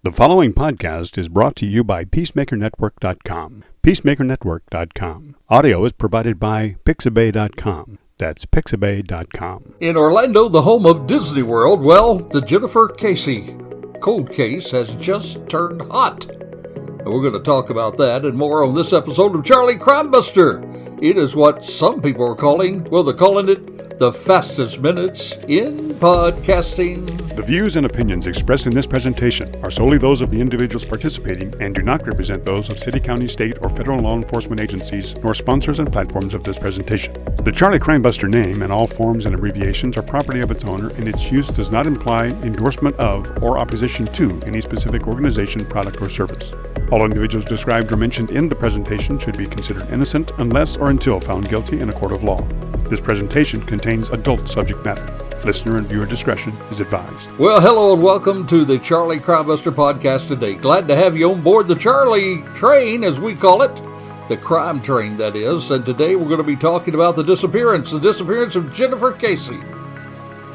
The following podcast is brought to you by PeacemakerNetwork.com. PeacemakerNetwork.com. Audio is provided by Pixabay.com. That's Pixabay.com. In Orlando, the home of Disney World, well, the Jennifer Kesse cold case has just turned hot. And we're going to talk about that and more on this episode of Charlie Crime Buster. It is what some people are calling, well, they're calling it the fastest minutes in podcasting. The views and opinions expressed in this presentation are solely those of the individuals participating and do not represent those of city, county, state, or federal law enforcement agencies, nor sponsors and platforms of this presentation. The Charlie Crime Buster name and all forms and abbreviations are property of its owner, and its use does not imply endorsement of or opposition to any specific organization, product, or service. All individuals described or mentioned in the presentation should be considered innocent unless or until found guilty in a court of law. This presentation contains adult subject matter. Listener and viewer discretion is advised. Well, hello and welcome to the Charlie Crime Buster podcast today. Glad to have you on board the Charlie train, as we call it. The crime train, that is. And today we're going to be talking about the disappearance of Jennifer Kesse.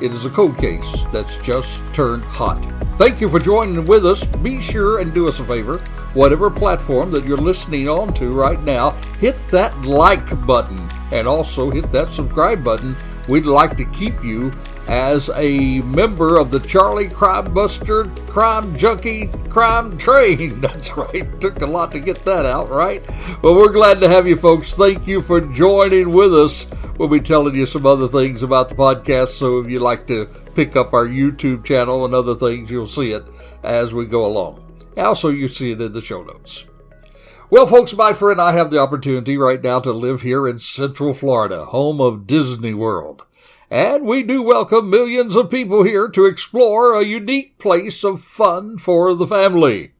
It is a cold case that's just turned hot. Thank you for joining with us. Be sure and do us a favor. Whatever platform that you're listening on to right now, hit that like button and also hit that subscribe button. We'd like to keep you as a member of the Charlie Crime Buster Crime Junkie Crime Train. That's right. Took a lot to get that out, right? Well, we're glad to have you folks. Thank you for joining with us. We'll be telling you some other things about the podcast, so if you'd like to pick up our YouTube channel and other things, you'll see it as we go along. Also, you see it in the show notes. Well, folks, my friend, I have the opportunity right now to live here in Central Florida, home of Disney World. And we do welcome millions of people here to explore a unique place of fun for the family.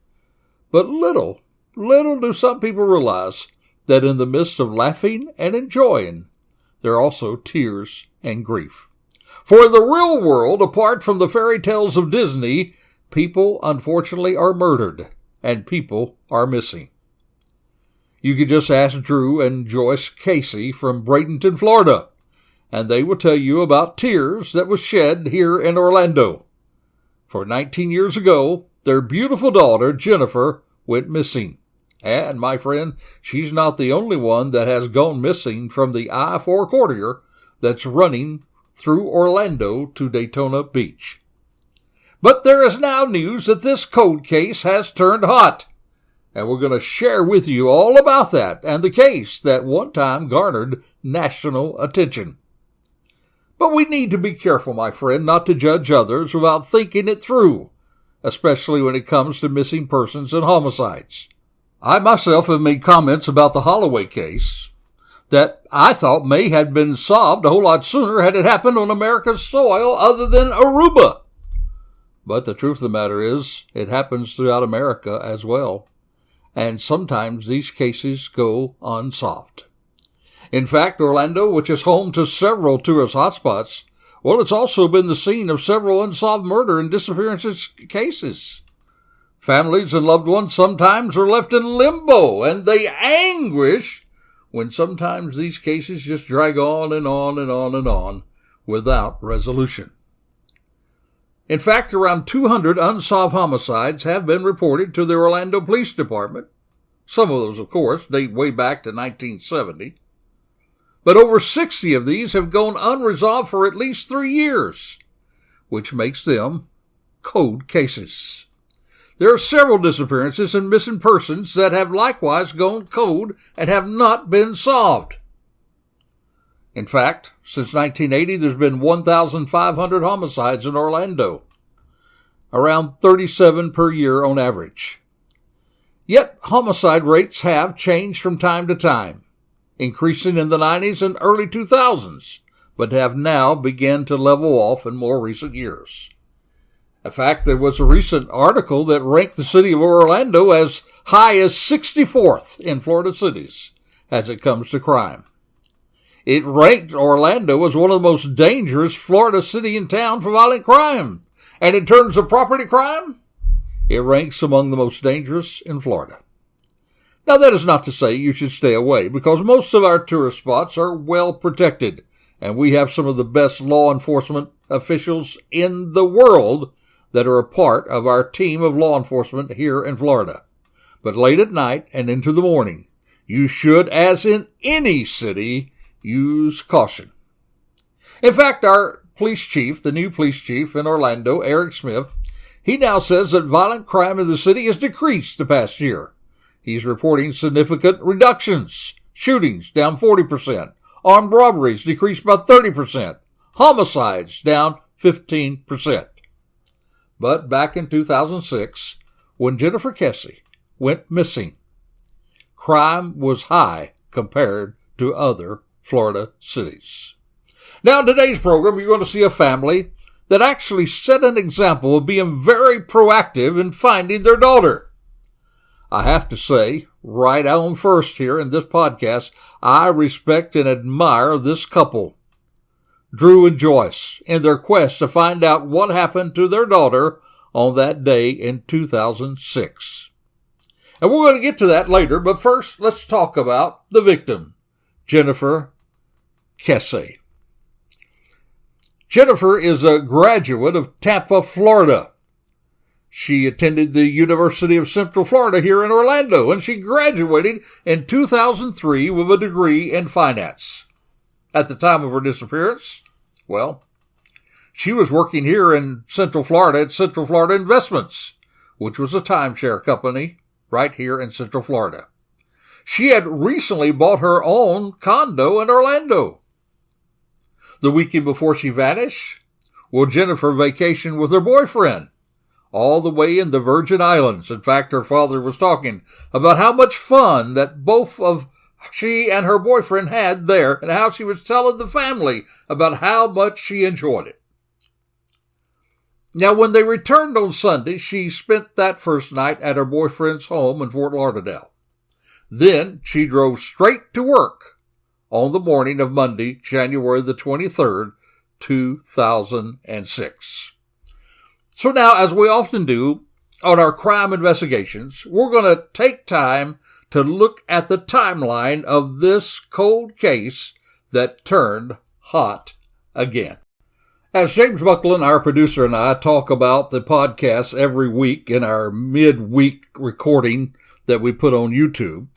But little do some people realize that in the midst of laughing and enjoying, there are also tears and grief. For in the real world, apart from the fairy tales of Disney, people, unfortunately, are murdered, and people are missing. You could just ask Drew and Joyce Kesse from Bradenton, Florida, and they will tell you about tears that was shed here in Orlando. For 19 years ago, their beautiful daughter, Jennifer, went missing. And, my friend, she's not the only one that has gone missing from the I-4 corridor that's running through Orlando to Daytona Beach. But there is now news that this cold case has turned hot, and we're going to share with you all about that and the case that one time garnered national attention. But we need to be careful, my friend, not to judge others without thinking it through, especially when it comes to missing persons and homicides. I myself have made comments about the Holloway case that I thought may have been solved a whole lot sooner had it happened on America's soil other than Aruba. But the truth of the matter is, it happens throughout America as well. And sometimes these cases go unsolved. In fact, Orlando, which is home to several tourist hotspots, well, it's also been the scene of several unsolved murder and disappearances cases. Families and loved ones sometimes are left in limbo, and they anguish when sometimes these cases just drag on and on and on and on without resolution. In fact, around 200 unsolved homicides have been reported to the Orlando Police Department. Some of those, of course, date way back to 1970. But over 60 of these have gone unresolved for at least 3 years, which makes them cold cases. There are several disappearances and missing persons that have likewise gone cold and have not been solved. In fact, since 1980, there's been 1,500 homicides in Orlando, around 37 per year on average. Yet, homicide rates have changed from time to time, increasing in the 90s and early 2000s, but have now begun to level off in more recent years. In fact, there was a recent article that ranked the city of Orlando as high as 64th in Florida cities as it comes to crime. It ranked Orlando as one of the most dangerous Florida city and town for violent crime. And in terms of property crime, it ranks among the most dangerous in Florida. Now, that is not to say you should stay away, because most of our tourist spots are well protected, and we have some of the best law enforcement officials in the world that are a part of our team of law enforcement here in Florida. But late at night and into the morning, you should, as in any city, use caution. In fact, our police chief, the new police chief in Orlando, Eric Smith, he now says that violent crime in the city has decreased the past year. He's reporting significant reductions. Shootings down 40%. Armed robberies decreased by 30%. Homicides down 15%. But back in 2006, when Jennifer Kesse went missing, crime was high compared to other Florida cities. Now, in today's program, you're going to see a family that actually set an example of being very proactive in finding their daughter. I have to say, right on first here in this podcast, I respect and admire this couple, Drew and Joyce, in their quest to find out what happened to their daughter on that day in 2006. And we're going to get to that later, but first, let's talk about the victim, Jennifer Kesse. Jennifer is a graduate of Tampa, Florida. She attended the University of Central Florida here in Orlando, and she graduated in 2003 with a degree in finance. At the time of her disappearance, well, she was working here in Central Florida at Central Florida Investments, which was a timeshare company right here in Central Florida. She had recently bought her own condo in Orlando. The weekend before she vanished, well, Jennifer vacationed with her boyfriend all the way in the Virgin Islands. In fact, her father was talking about how much fun that both of she and her boyfriend had there and how she was telling the family about how much she enjoyed it. Now, when they returned on Sunday, she spent that first night at her boyfriend's home in Fort Lauderdale. Then she drove straight to work on the morning of Monday, January the 23rd, 2006. So now, as we often do on our crime investigations, we're going to take time to look at the timeline of this cold case that turned hot again. As James Buckland, our producer, and I talk about the podcast every week in our midweek recording that we put on YouTube,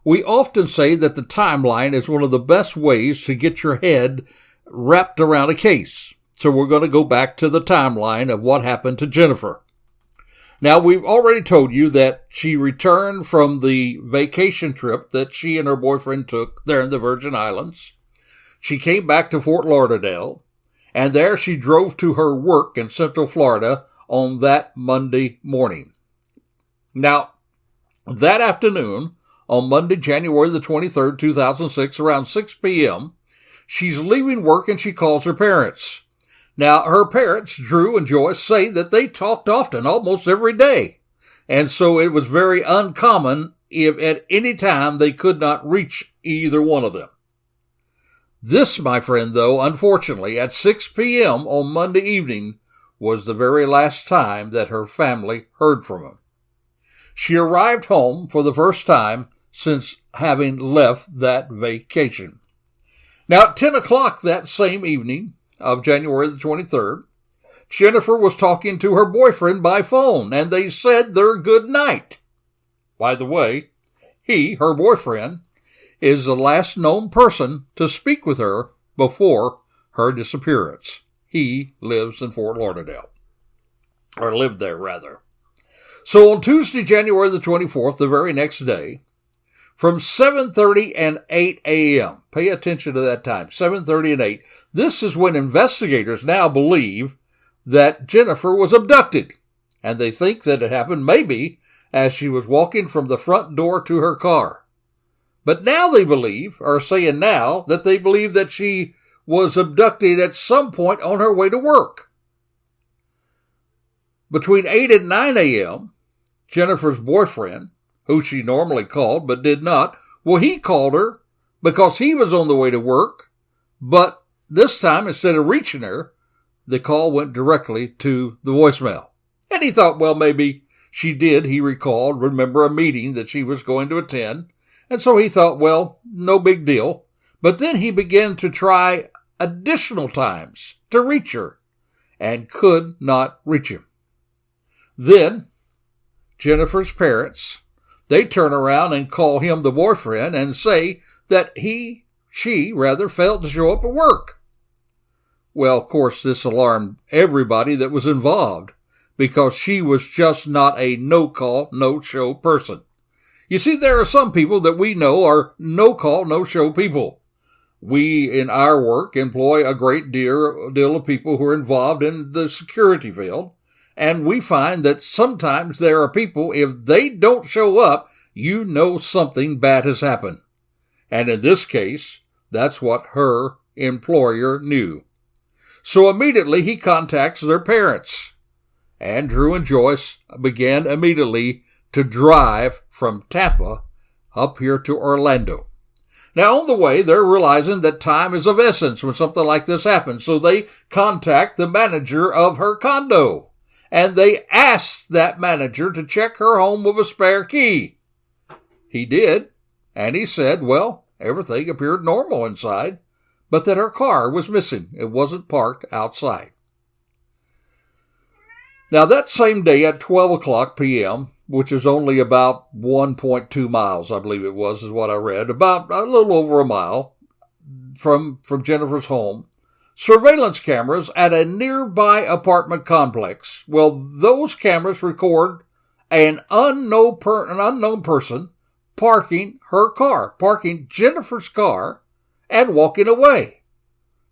we often say that the timeline is one of the best ways to get your head wrapped around a case. So we're going to go back to the timeline of what happened to Jennifer. Now, we've already told you that she returned from the vacation trip that she and her boyfriend took there in the Virgin Islands. She came back to Fort Lauderdale, and there she drove to her work in Central Florida on that Monday morning. Now, that afternoon, on Monday, January the 23rd, 2006, around 6 p.m., she's leaving work and she calls her parents. Now, her parents, Drew and Joyce, say that they talked often, almost every day. And so it was very uncommon if at any time they could not reach either one of them. This, my friend, though, unfortunately, at 6 p.m. on Monday evening, was the very last time that her family heard from him. She arrived home for the first time since having left that vacation. Now, at 10 o'clock that same evening of January the 23rd, Jennifer was talking to her boyfriend by phone, and they said their good night. By the way, her boyfriend, is the last known person to speak with her before her disappearance. He lives in Fort Lauderdale, or lived there, rather. So on Tuesday, January the 24th, the very next day, from 7:30 and 8 a.m., pay attention to that time, 7:30 and 8, this is when investigators now believe that Jennifer was abducted, and they think that it happened maybe as she was walking from the front door to her car. But now they believe, or saying now, that they believe that she was abducted at some point on her way to work. Between 8 and 9 a.m., Jennifer's boyfriend, who she normally called but did not, well, he called her because he was on the way to work, but this time, instead of reaching her, the call went directly to the voicemail. And he thought, well, maybe she did, he recalled, remember a meeting that she was going to attend. And so he thought, well, no big deal. But then he began to try additional times to reach her and could not reach him. Then Jennifer's parents, they turn around and call him the boyfriend and say that she failed to show up at work. Well, of course, this alarmed everybody that was involved because she was just not a no-call, no-show person. You see, there are some people that we know are no-call, no-show people. We, in our work, employ a great deal of people who are involved in the security field, and we find that sometimes there are people, if they don't show up, you know something bad has happened. And in this case, that's what her employer knew. So immediately he contacts their parents. Andrew and Joyce began immediately to drive from Tampa up here to Orlando. Now, on the way, they're realizing that time is of essence when something like this happens. So they contact the manager of her condo. And they ask that manager to check her home with a spare key. He did. And he said, well, everything appeared normal inside, but that her car was missing. It wasn't parked outside. Now, that same day at 12 o'clock p.m., which is only about 1.2 miles, I believe it was, is what I read, about a little over a mile from Jennifer's home, surveillance cameras at a nearby apartment complex. Well, those cameras record an unknown person parking her car, parking Jennifer's car, and walking away.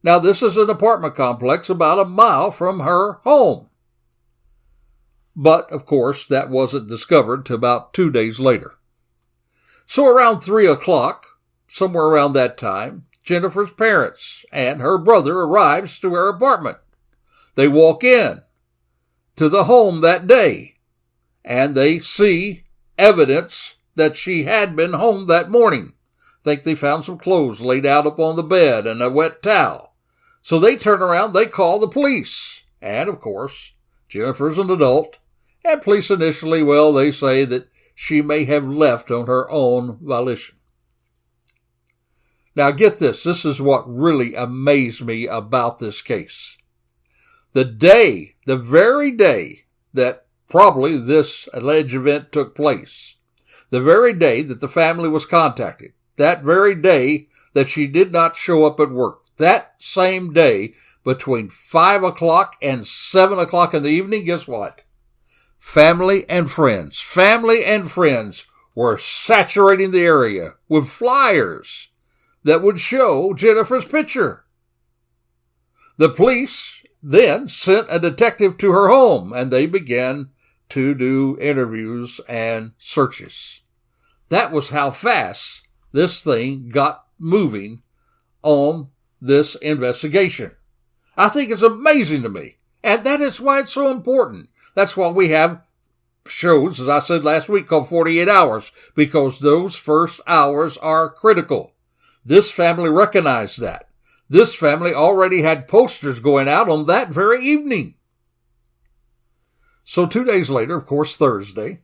Now, this is an apartment complex about a mile from her home. But, of course, that wasn't discovered till about 2 days later. So around 3 o'clock, somewhere around that time, Jennifer's parents and her brother arrives to her apartment. They walk in to the home that day, and they see evidence that she had been home that morning. Think they found some clothes laid out upon the bed and a wet towel. So they turn around, they call the police. And, of course, Jennifer's an adult, and police initially, well, they say that she may have left on her own volition. Now, get this. This is what really amazed me about this case. The very day that probably this alleged event took place, the very day that the family was contacted, that very day that she did not show up at work, that same day between 5 o'clock and 7 o'clock in the evening, guess what? Family and friends were saturating the area with flyers that would show Jennifer's picture. The police then sent a detective to her home, and they began to do interviews and searches. That was how fast this thing got moving on this investigation. I think it's amazing to me, and that is why it's so important. That's why we have shows, as I said last week, called 48 Hours, because those first hours are critical. This family recognized that. This family already had posters going out on that very evening. So 2 days later, of course, Thursday,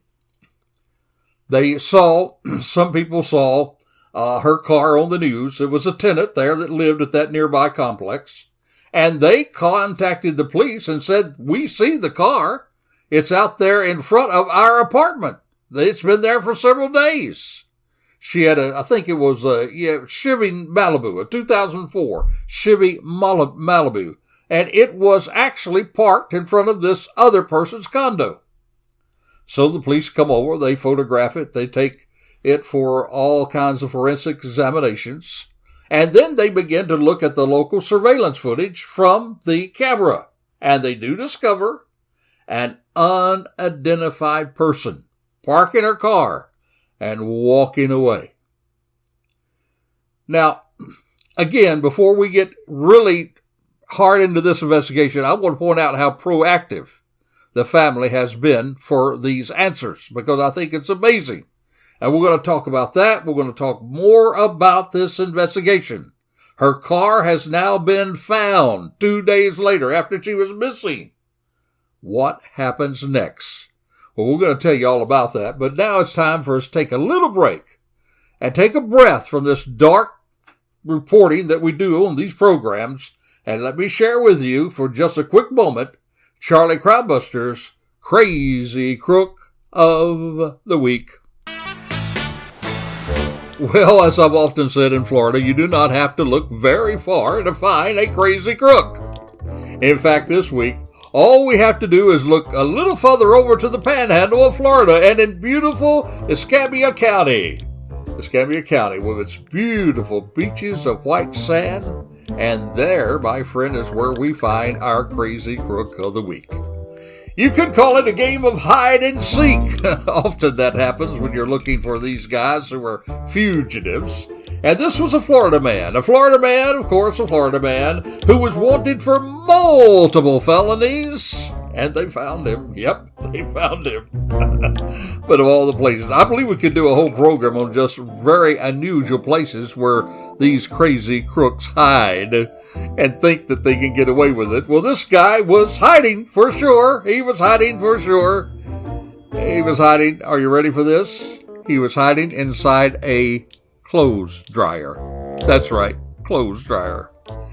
some people saw her car on the news. It was a tenant there that lived at that nearby complex. And they contacted the police and said, we see the car. It's out there in front of our apartment. It's been there for several days. She had I think it was a Chevy Malibu, a 2004 Chevy Malibu. And it was actually parked in front of this other person's condo. So the police come over, they photograph it, they take it for all kinds of forensic examinations. And then they begin to look at the local surveillance footage from the camera. And they do discover an unidentified person parking her car and walking away. Now, again, before we get really hard into this investigation, I want to point out how proactive the family has been for these answers, because I think it's amazing. And we're going to talk about that. We're going to talk more about this investigation. Her car has now been found 2 days later after she was missing. What happens next? Well, we're going to tell you all about that, but now it's time for us to take a little break and take a breath from this dark reporting that we do on these programs, and let me share with you for just a quick moment Charlie Crimebuster's Crazy Crook of the Week. Well, as I've often said in Florida, you do not have to look very far to find a crazy crook. In fact, this week, all we have to do is look a little further over to the panhandle of Florida and in beautiful Escambia County. Escambia County with its beautiful beaches of white sand. And there, my friend, is where we find our crazy crook of the week. You could call it a game of hide and seek. Often that happens when you're looking for these guys who are fugitives. And this was a Florida man, of course, a Florida man who was wanted for multiple felonies. And they found him. Yep, they found him. But of all the places, I believe we could do a whole program on just very unusual places where these crazy crooks hide and think that they can get away with it. Well, this guy was hiding for sure. He was hiding, are you ready for this? He was hiding inside a clothes dryer. That's right, clothes dryer.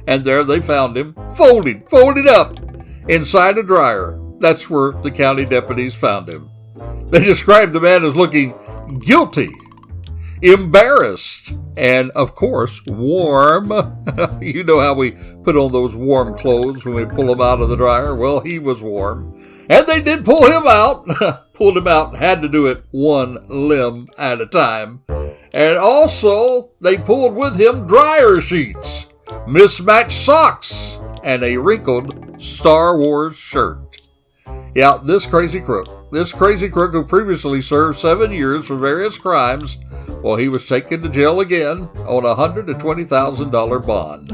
And there they found him, folded up inside a dryer. That's where the county deputies found him. They described the man as looking guilty, embarrassed, and, of course, warm. You know how we put on those warm clothes when we pull them out of the dryer? Well, he was warm. And they did pull him out. Pulled him out, had to do it one limb at a time. And also, they pulled with him dryer sheets, mismatched socks, and a wrinkled Star Wars shirt. Yeah, this crazy crook who previously served 7 years for various crimes, well, he was taken to jail again on a $120,000 bond.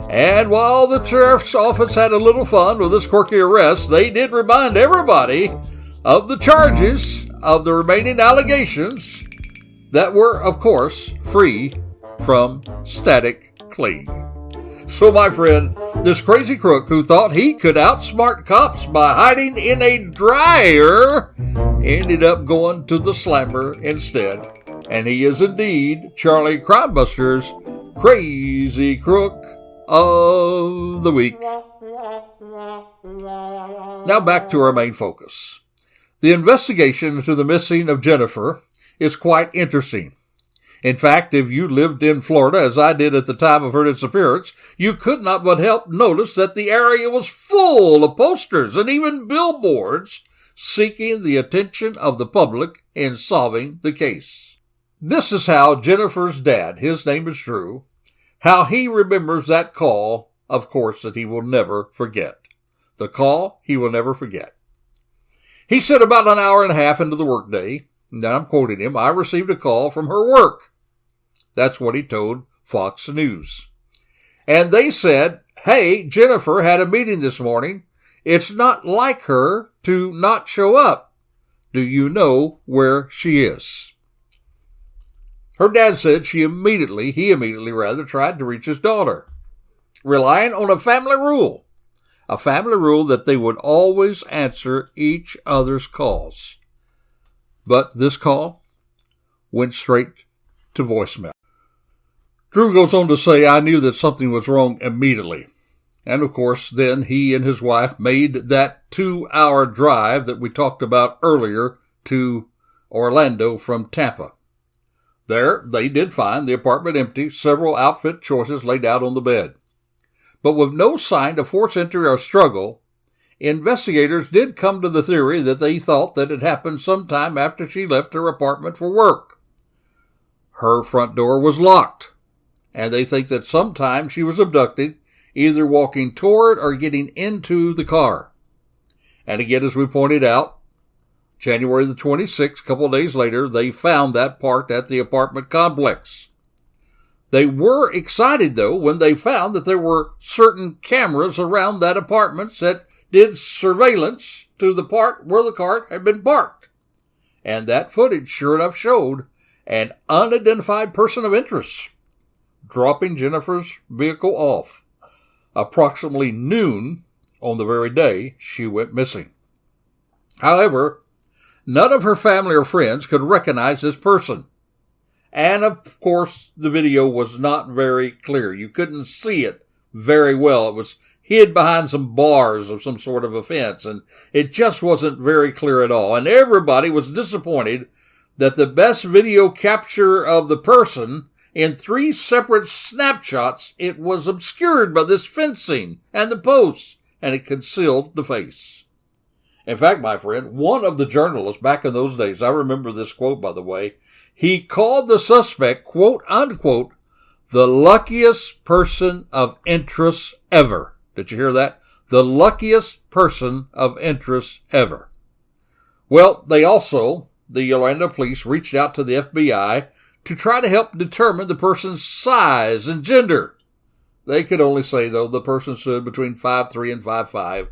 And while the sheriff's office had a little fun with this quirky arrest, they did remind everybody of the charges of the remaining allegations that were, of course, free from static cling. So, my friend, this crazy crook who thought he could outsmart cops by hiding in a dryer ended up going to the slammer instead. And he is indeed Charlie Crimebuster's Crazy Crook of the Week. Now back to our main focus. The investigation into the missing of Jennifer is quite interesting. In fact, if you lived in Florida, as I did at the time of her disappearance, you could not but help notice that the area was full of posters and even billboards seeking the attention of the public in solving the case. This is how Jennifer's dad, his name is Drew, how he remembers that call, of course, that he will never forget. The call he will never forget. He said about an hour and a half into the workday, and I'm quoting him, I received a call from her work. That's what he told Fox News. And they said, hey, Jennifer had a meeting this morning. It's not like her to not show up. Do you know where she is? Her dad said he immediately tried to reach his daughter, relying on a family rule that they would always answer each other's calls. But this call went straight to voicemail. Drew goes on to say, I knew that something was wrong immediately. And of course, then he and his wife made that 2-hour drive that we talked about earlier to Orlando from Tampa. There, they did find the apartment empty, several outfit choices laid out on the bed. But with no sign of forced entry or struggle, investigators did come to the theory that they thought that it happened sometime after she left her apartment for work. Her front door was locked, and they think that sometime she was abducted, either walking toward or getting into the car. And again, as we pointed out, January the 26th, a couple of days later, they found that parked at the apartment complex. They were excited, though, when they found that there were certain cameras around that apartment that did surveillance to the part where the car had been parked. And that footage sure enough showed an unidentified person of interest dropping Jennifer's vehicle off approximately noon on the very day she went missing. However, none of her family or friends could recognize this person. And of course, the video was not very clear. You couldn't see it very well. It was hid behind some bars of some sort of a fence, and it just wasn't very clear at all. And everybody was disappointed that the best video capture of the person in 3 separate snapshots, it was obscured by this fencing and the posts, and it concealed the face. In fact, my friend, one of the journalists back in those days, I remember this quote, by the way, he called the suspect, quote unquote, the luckiest person of interest ever. Did you hear that? The luckiest person of interest ever. Well, the Orlando police reached out to the FBI to try to help determine the person's size and gender. They could only say, though, the person stood between 5'3" and 5'5".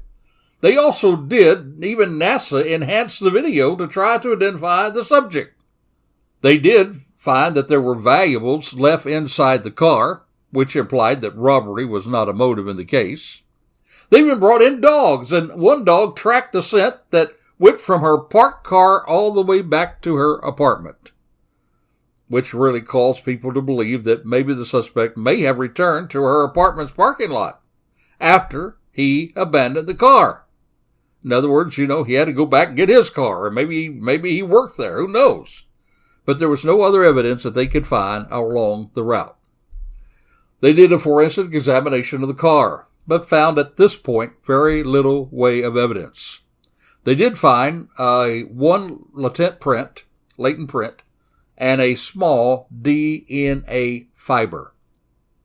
They also did, even NASA enhanced the video to try to identify the subject. They did find that there were valuables left inside the car, which implied that robbery was not a motive in the case. They even brought in dogs, and one dog tracked a scent that went from her parked car all the way back to her apartment, which really caused people to believe that maybe the suspect may have returned to her apartment's parking lot after he abandoned the car. In other words, he had to go back and get his car, or maybe he worked there, who knows? But there was no other evidence that they could find along the route. They did a forensic examination of the car, but found at this point very little way of evidence. They did find one latent print, and a small DNA fiber.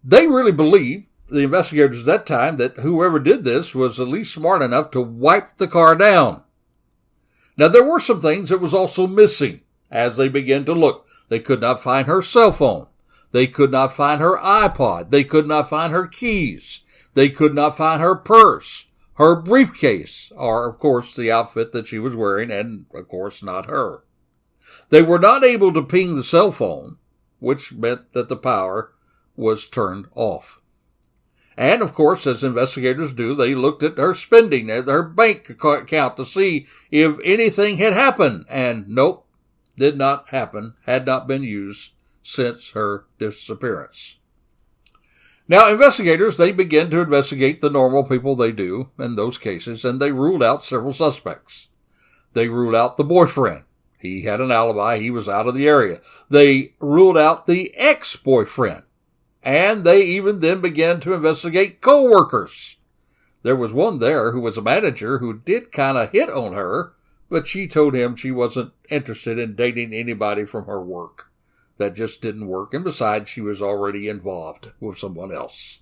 They really believed, the investigators at that time, that whoever did this was at least smart enough to wipe the car down. Now, there were some things that was also missing as they began to look. They could not find her cell phone. They could not find her iPod. They could not find her keys. They could not find her purse, her briefcase, or, of course, the outfit that she was wearing, and, of course, not her. They were not able to ping the cell phone, which meant that the power was turned off. And, of course, as investigators do, they looked at her spending, at her bank account to see if anything had happened. And nope, did not happen, had not been used since her disappearance. Now, investigators, they begin to investigate the normal people they do in those cases, and they ruled out several suspects. They ruled out the boyfriend. He had an alibi. He was out of the area. They ruled out the ex-boyfriend. And they even then began to investigate co-workers. There was one there who was a manager who did kind of hit on her, but she told him she wasn't interested in dating anybody from her work. That just didn't work. And besides, she was already involved with someone else.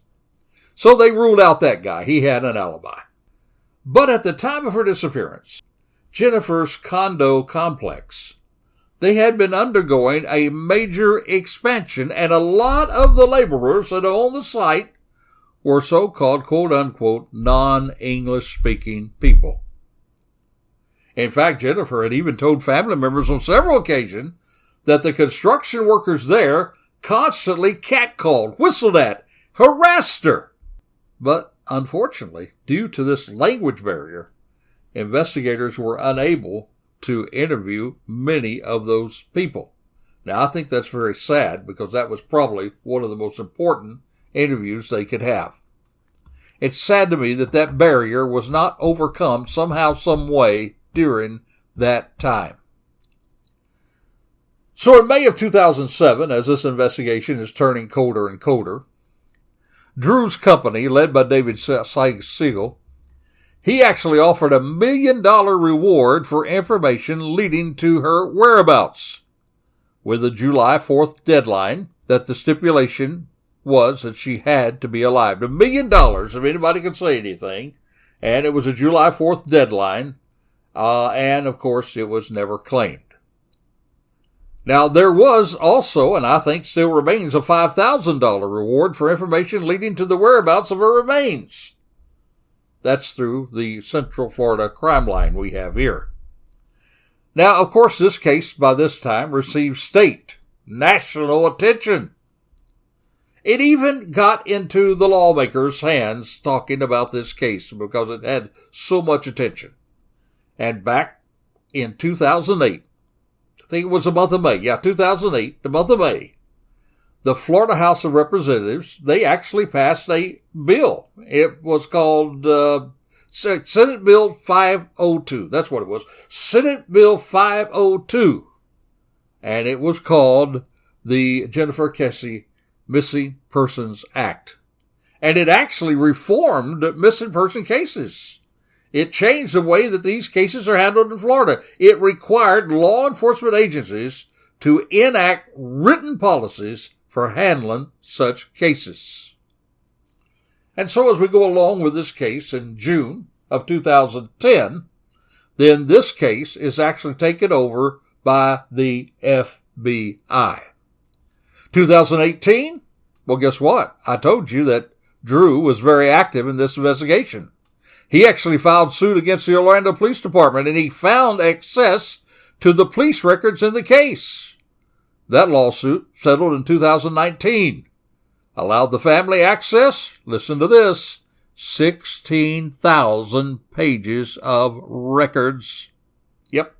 So they ruled out that guy. He had an alibi. But at the time of her disappearance, Jennifer's condo complex, they had been undergoing a major expansion, and a lot of the laborers that owned the site were so-called, quote-unquote, non-English-speaking people. In fact, Jennifer had even told family members on several occasions that the construction workers there constantly catcalled, whistled at, harassed her. But unfortunately, due to this language barrier, investigators were unable to interview many of those people. Now, I think that's very sad, because that was probably one of the most important interviews they could have. It's sad to me that that barrier was not overcome somehow, some way during that time. So in May of 2007, as this investigation is turning colder and colder, Drew's company, led by David Siegel, he actually offered $1 million reward for information leading to her whereabouts, with a July 4th deadline that the stipulation was that she had to be alive. $1 million, if anybody could say anything, and it was a July 4th deadline, and of course it was never claimed. Now, there was also, and I think still remains, a $5,000 reward for information leading to the whereabouts of her remains. That's through the Central Florida crime line we have here. Now, of course, this case by this time received state, national attention. It even got into the lawmakers' hands talking about this case because it had so much attention. And back in 2008, I think it was the month of May, 2008, the month of May, the Florida House of Representatives, they actually passed a bill. It was called Senate Bill 502. That's what it was. Senate Bill 502. And it was called the Jennifer Kesse Missing Persons Act. And it actually reformed missing person cases. It changed the way that these cases are handled in Florida. It required law enforcement agencies to enact written policies for handling such cases. And so as we go along with this case in June of 2010, then this case is actually taken over by the FBI. 2018, well, guess what? I told you that Drew was very active in this investigation. He actually filed suit against the Orlando Police Department, and he found access to the police records in the case. That lawsuit, settled in 2019, allowed the family access, listen to this, 16,000 pages of records. Yep.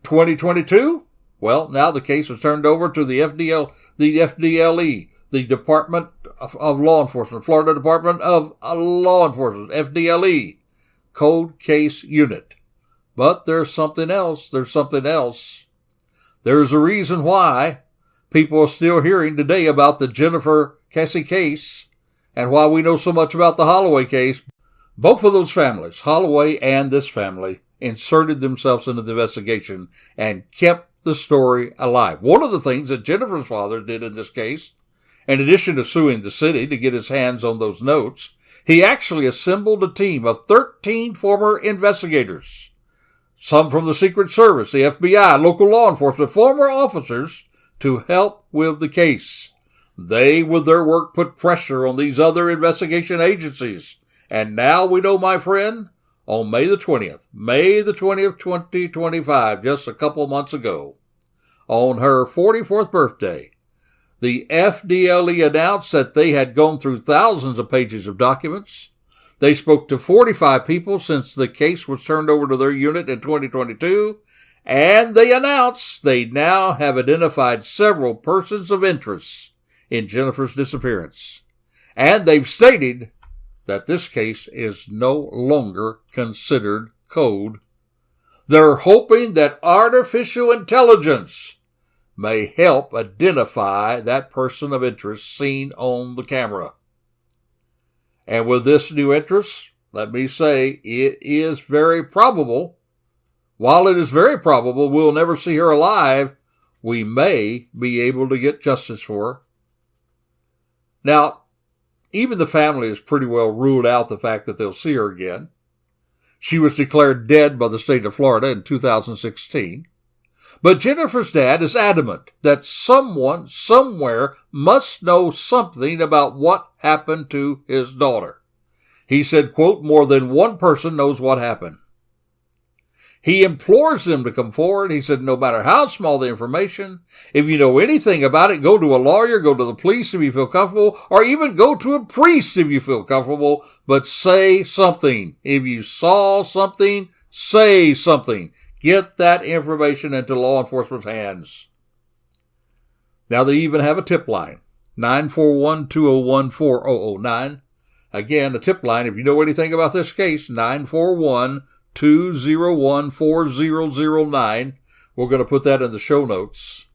2022, well, now the case was turned over to the FDLE, the Department of Law Enforcement, Florida Department of Law Enforcement, FDLE, Cold Case Unit. But there's something else. There's a reason why people are still hearing today about the Jennifer Kesse case and why we know so much about the Holloway case. Both of those families, Holloway and this family, inserted themselves into the investigation and kept the story alive. One of the things that Jennifer's father did in this case, in addition to suing the city to get his hands on those notes, he actually assembled a team of 13 former investigators, some from the Secret Service, the FBI, local law enforcement, former officers, to help with the case. They, with their work, put pressure on these other investigation agencies. And now we know, my friend, on May the 20th, 2025, just a couple months ago, on her 44th birthday, the FDLE announced that they had gone through thousands of pages of documents. They spoke to 45 people since the case was turned over to their unit in 2022, and they announced they now have identified several persons of interest in Jennifer's disappearance. And they've stated that this case is no longer considered code. They're hoping that artificial intelligence may help identify that person of interest seen on the camera. And with this new interest, let me say, it is very probable, while it is very probable we'll never see her alive, we may be able to get justice for her. Now, even the family has pretty well ruled out the fact that they'll see her again. She was declared dead by the state of Florida in 2016. But Jennifer's dad is adamant that someone, somewhere, must know something about what happened to his daughter. He said, quote, more than one person knows what happened. He implores them to come forward. He said, no matter how small the information, if you know anything about it, go to a lawyer, go to the police if you feel comfortable, or even go to a priest if you feel comfortable, but say something. If you saw something, say something. Get that information into law enforcement's hands. Now they even have a tip line, 941-201-4009. Again, a tip line, if you know anything about this case, 941-201-4009. We're going to put that in the show notes.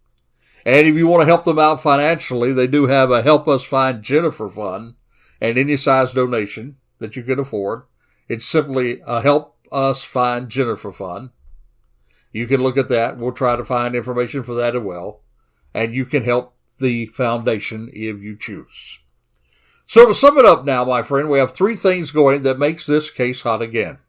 And if you want to help them out financially, they do have a Help Us Find Jennifer Fund, and any size donation that you can afford. It's simply a Help Us Find Jennifer Fund. You can look at that. We'll try to find information for that as well. And you can help the foundation if you choose. So to sum it up now, my friend, we have three things going that makes this case hot again.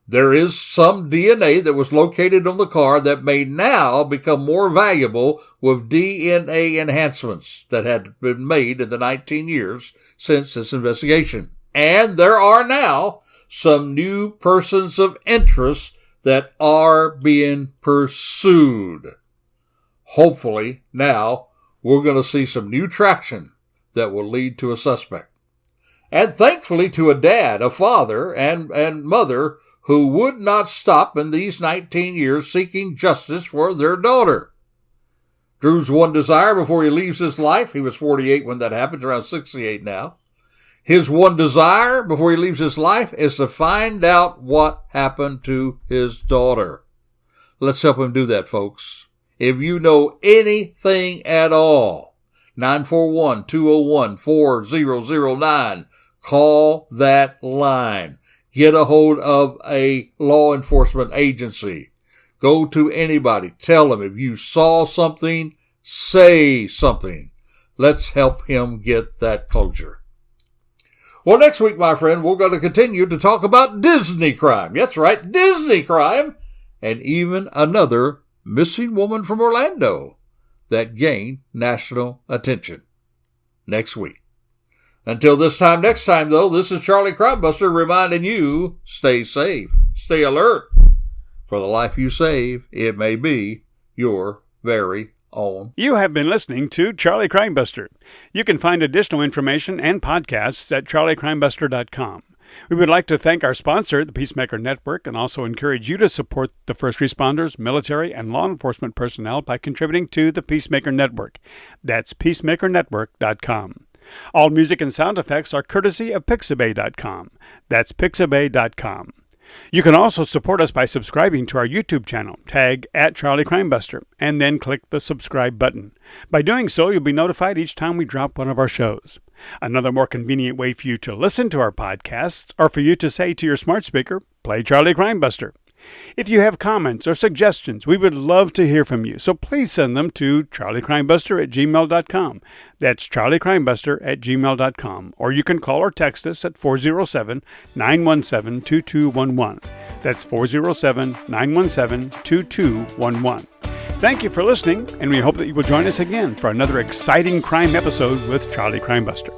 There is some DNA that was located on the car that may now become more valuable with DNA enhancements that had been made in the 19 years since this investigation. And there are now some new persons of interest that are being pursued. Hopefully, now, we're going to see some new traction that will lead to a suspect. And thankfully to a dad, a father, and mother who would not stop in these 19 years seeking justice for their daughter. Drew's one desire before he leaves this life, he was 48 when that happened, around 68 now. His one desire before he leaves his life is to find out what happened to his daughter. Let's help him do that, folks. If you know anything at all, 941-201-4009, call that line. Get a hold of a law enforcement agency. Go to anybody. Tell them if you saw something, say something. Let's help him get that closure. Well, next week, my friend, we're going to continue to talk about Disney crime. That's right, Disney crime. And even another missing woman from Orlando that gained national attention. Next week. Until this time next time, though, this is Charlie Crimebuster reminding you, stay safe, stay alert. For the life you save, it may be your very own. You have been listening to Charlie Crimebuster. You can find additional information and podcasts at charliecrimebuster.com. We would like to thank our sponsor, the Peacemaker Network, and also encourage you to support the first responders, military, and law enforcement personnel by contributing to the Peacemaker Network. That's peacemakernetwork.com. All music and sound effects are courtesy of Pixabay.com. That's Pixabay.com. You can also support us by subscribing to our YouTube channel, tag @CharlieCrimebuster, and then click the subscribe button. By doing so, you'll be notified each time we drop one of our shows. Another more convenient way for you to listen to our podcasts, or for you to say to your smart speaker, play Charlie Crimebuster. If you have comments or suggestions, we would love to hear from you, so please send them to charliecrimebuster@gmail.com. That's charliecrimebuster@gmail.com, or you can call or text us at 407-917-2211. That's 407-917-2211. Thank you for listening, and we hope that you will join us again for another exciting crime episode with Charlie Crimebuster.